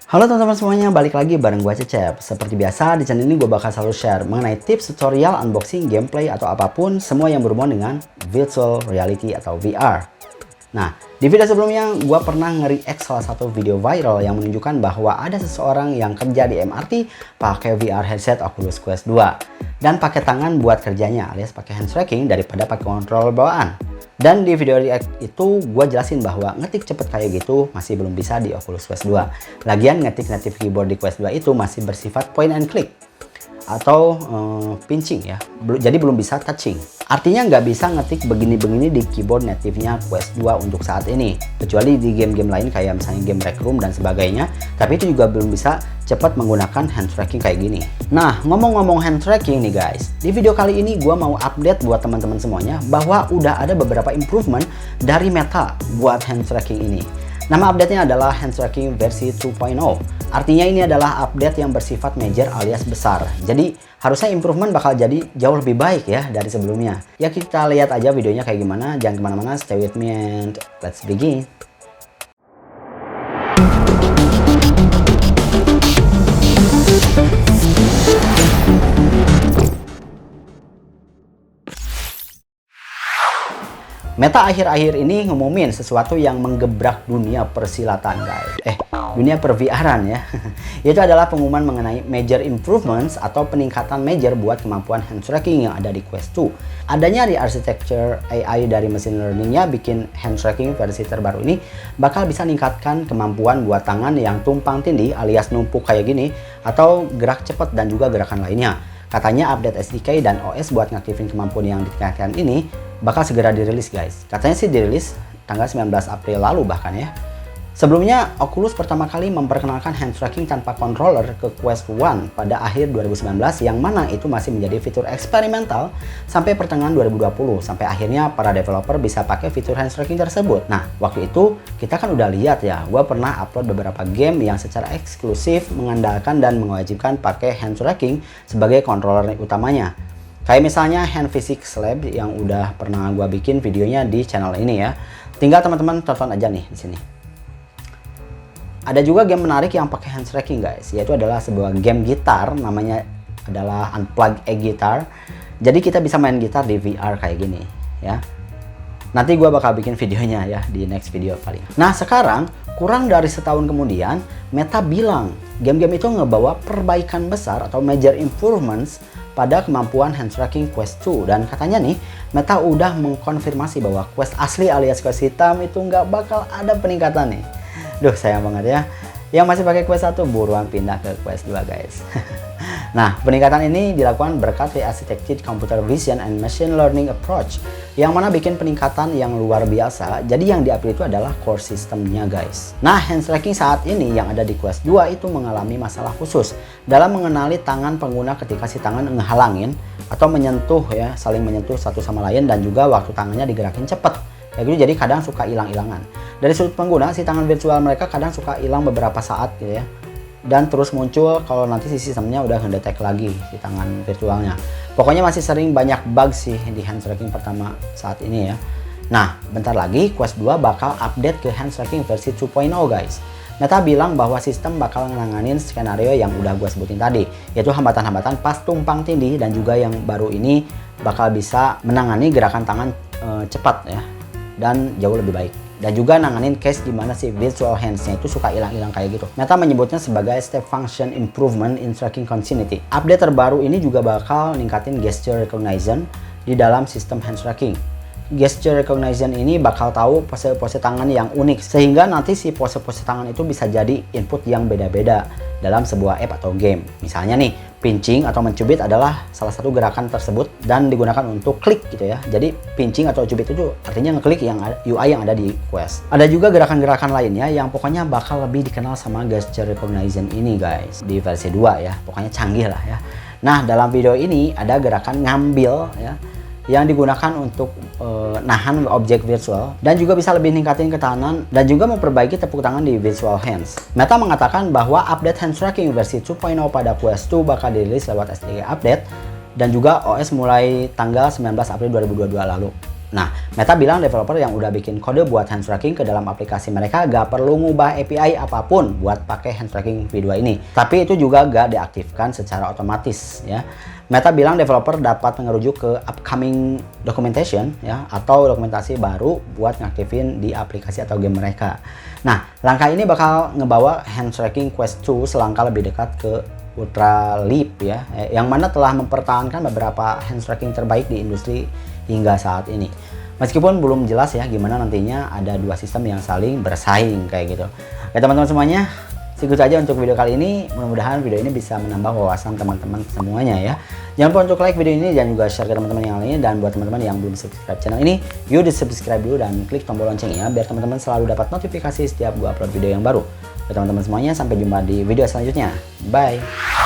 Halo teman-teman semuanya, balik lagi bareng gue Cecep. Seperti biasa, di channel ini gue bakal selalu share mengenai tips, tutorial, unboxing, gameplay, atau apapun semua yang berhubungan dengan virtual reality atau VR. Nah, di video sebelumnya gue pernah nge-react salah satu video viral yang menunjukkan bahwa ada seseorang yang kerja di MRT pakai VR headset Oculus Quest 2 dan pakai tangan buat kerjanya alias pakai hand tracking daripada pakai controller bawaan. Dan di video react itu gue jelasin bahwa ngetik cepet kayak gitu masih belum bisa di Oculus Quest 2. Lagian ngetik native keyboard di Quest 2 itu masih bersifat point and click atau pinching ya, jadi belum bisa touching. Artinya nggak bisa ngetik begini-begini di keyboard native-nya Quest 2 untuk saat ini, kecuali di game-game lain kayak misalnya game Rec Room dan sebagainya, tapi itu juga belum bisa cepat menggunakan hand tracking kayak gini. Nah, ngomong-ngomong hand tracking nih guys, di video kali ini gue mau update buat teman-teman semuanya bahwa udah ada beberapa improvement dari Meta buat hand tracking ini. Nama update-nya adalah hand tracking versi 2.0. Artinya ini adalah update yang bersifat major alias besar. Jadi harusnya improvement bakal jadi jauh lebih baik ya dari sebelumnya. Ya kita lihat aja videonya kayak gimana. Jangan kemana-mana, stay with me and let's begin. Meta akhir-akhir ini ngumumin sesuatu yang menggebrak dunia persilatan guys. Dunia per-VR-an ya. Itu adalah pengumuman mengenai major improvements atau peningkatan major buat kemampuan hand tracking yang ada di Quest 2. Adanya di architecture AI dari machine learning-nya bikin hand tracking versi terbaru ini bakal bisa meningkatkan kemampuan buat tangan yang tumpang tindih alias numpuk kayak gini atau gerak cepat dan juga gerakan lainnya. Katanya update SDK dan OS buat ngaktifin kemampuan yang ditingkatkan ini bakal segera dirilis guys. Katanya sih dirilis tanggal 19 April lalu bahkan ya. Sebelumnya Oculus pertama kali memperkenalkan hand tracking tanpa controller ke Quest 1 pada akhir 2019 yang mana itu masih menjadi fitur eksperimental sampai pertengahan 2020 sampai akhirnya para developer bisa pakai fitur hand tracking tersebut. Nah, waktu itu kita kan udah lihat ya, gue pernah upload beberapa game yang secara eksklusif mengandalkan dan mewajibkan pakai hand tracking sebagai controller utamanya. Kayak misalnya Hand Physics Lab yang udah pernah gue bikin videonya di channel ini ya. Tinggal teman-teman tonton aja nih di sini. Ada juga game menarik yang pakai hand tracking guys, yaitu adalah sebuah game gitar namanya adalah Unplugged a Guitar. Jadi kita bisa main gitar di VR kayak gini ya. Nanti gue bakal bikin videonya ya di next video paling. Nah sekarang kurang dari setahun kemudian Meta bilang game-game itu ngebawa perbaikan besar atau major improvements pada kemampuan hand tracking Quest 2 dan katanya nih Meta udah mengkonfirmasi bahwa Quest asli alias Quest hitam itu nggak bakal ada peningkatan nih. Duh sayang banget ya. Yang masih pakai Quest 1 buruan pindah ke Quest 2 guys. Nah peningkatan ini dilakukan berkat Architected Computer Vision and Machine Learning Approach yang mana bikin peningkatan yang luar biasa. Jadi yang di-upgrade itu adalah core systemnya guys. Nah hand tracking saat ini yang ada di Quest 2 itu mengalami masalah khusus dalam mengenali tangan pengguna ketika si tangan ngehalangin atau menyentuh ya, saling menyentuh satu sama lain dan juga waktu tangannya digerakin cepet. Kayak gitu, jadi kadang suka hilang-hilangan. Dari sudut pengguna, si tangan virtual mereka kadang suka hilang beberapa saat gitu ya. Dan terus muncul kalau nanti si sistemnya udah ngedetek lagi si tangan virtualnya. Pokoknya masih sering banyak bug sih di hand tracking pertama saat ini ya. Nah, bentar lagi Quest 2 bakal update ke hand tracking versi 2.0 guys. Meta bilang bahwa sistem bakal ngenanganin skenario yang udah gue sebutin tadi, yaitu hambatan-hambatan pas tumpang tindih dan juga yang baru ini bakal bisa menangani gerakan tangan cepat ya. Dan jauh lebih baik. Dan juga nanganin case dimana si virtual hands-nya itu suka hilang-hilang kayak gitu. Meta menyebutnya sebagai step function improvement in tracking continuity. Update terbaru ini juga bakal ningkatin gesture recognition di dalam sistem hand tracking. Gesture recognition ini bakal tahu pose-pose tangan yang unik sehingga nanti si pose-pose tangan itu bisa jadi input yang beda-beda dalam sebuah app atau game. Misalnya nih, pinching atau mencubit adalah salah satu gerakan tersebut dan digunakan untuk klik gitu ya. Jadi pinching atau cubit itu artinya ngeklik yang UI yang ada di Quest. Ada juga gerakan-gerakan lainnya yang pokoknya bakal lebih dikenal sama gesture recognition ini guys di versi 2 ya. Pokoknya canggih lah ya. Nah, dalam video ini ada gerakan ngambil ya yang digunakan untuk nahan objek virtual dan juga bisa lebih ningkatin ketahanan dan juga memperbaiki tepuk tangan di virtual hands. Meta mengatakan bahwa update hand tracking versi 2.0 pada Quest 2 bakal dirilis lewat SDK update dan juga OS mulai tanggal 19 April 2022 lalu. Nah, Meta bilang developer yang udah bikin kode buat hand tracking ke dalam aplikasi mereka gak perlu ngubah API apapun buat pakai hand tracking V2 ini. Tapi itu juga gak diaktifkan secara otomatis ya. Meta bilang developer dapat merujuk ke upcoming documentation ya, atau dokumentasi baru buat ngaktifin di aplikasi atau game mereka. Nah, langkah ini bakal ngebawa hand tracking Quest 2 selangkah lebih dekat ke Ultraleap ya, yang mana telah mempertahankan beberapa hand tracking terbaik di industri hingga saat ini. Meskipun belum jelas ya gimana nantinya ada dua sistem yang saling bersaing kayak gitu. Oke teman-teman semuanya, segitu aja untuk video kali ini. Mudah-mudahan video ini bisa menambah wawasan teman-teman semuanya ya. Jangan lupa untuk like video ini dan juga share ke teman-teman yang lainnya. Dan buat teman-teman yang belum subscribe channel ini, yuk di subscribe dulu dan klik tombol loncengnya biar teman-teman selalu dapat notifikasi setiap gua upload video yang baru. Oke teman-teman semuanya, sampai jumpa di video selanjutnya. Bye.